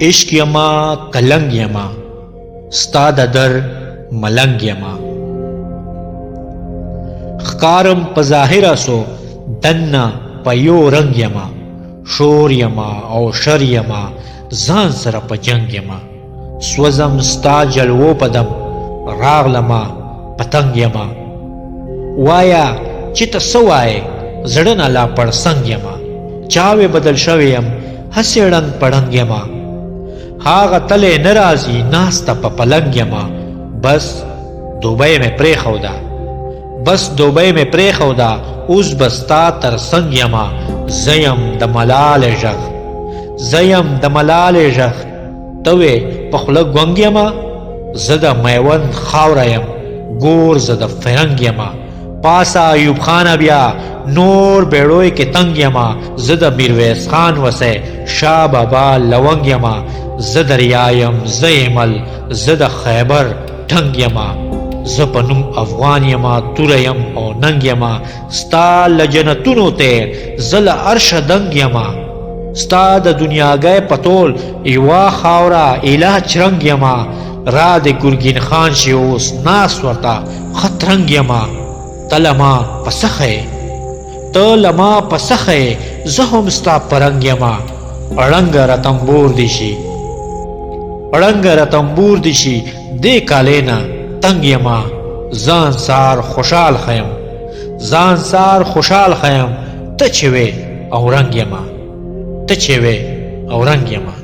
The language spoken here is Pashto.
عشق یما کلنگ یما ستا د در ملنگ یما خکارم په ظاهره سو دنه په یو رنگ یما شور یما او شر یما ځان سره په جنگ یما سوزم ستا جلوو په دم راغلما پتنګ یما وایا چې ته څه وایې زړه نه لا پړسنګ یما چاوې بدل شوی یم هسې ړنګ پړنګ یما هاغه تلې نه راځي ناسته په پلنګ یما بس دوبۍ مې پرېښوده بس دوبۍ مې پرېښوده اوس به ستا تر څنګ یما زه یم د ملالې غږ زه یم د ملالې غږ ته وې په خوله ګونګ یما زه د میوند خاوره یم ګور زه د فرنګ یما پاسه ایوب خانه بیا نور بیړوی کې تنګ یما زه د میرویس خان وسی شاه بابا لونګ یما زه دریا یم زه ایمل زه د خیبر ټنګ یما زه په نوم افغان یما توره یم او ننګ یما ستا له جنتونو تیر زه له عرشه دنګ یما ستا د دنیاګۍ په تول یوه خاوره ایله چرنګ یما را د ګرګین خان شي اوس ناس ورته خطرنګ یما ته لما په سخه ته لما په سخه زه هم ستا پرنګ یما اړنګ رتمبور دي شي اړنګ رتمبور دي شي دې کالې نه تنګ یما ځان سار خوشحال خیم ځان سار خوشحال خیم ته چې وې او رنګ یما ته چې وې او رنګ یما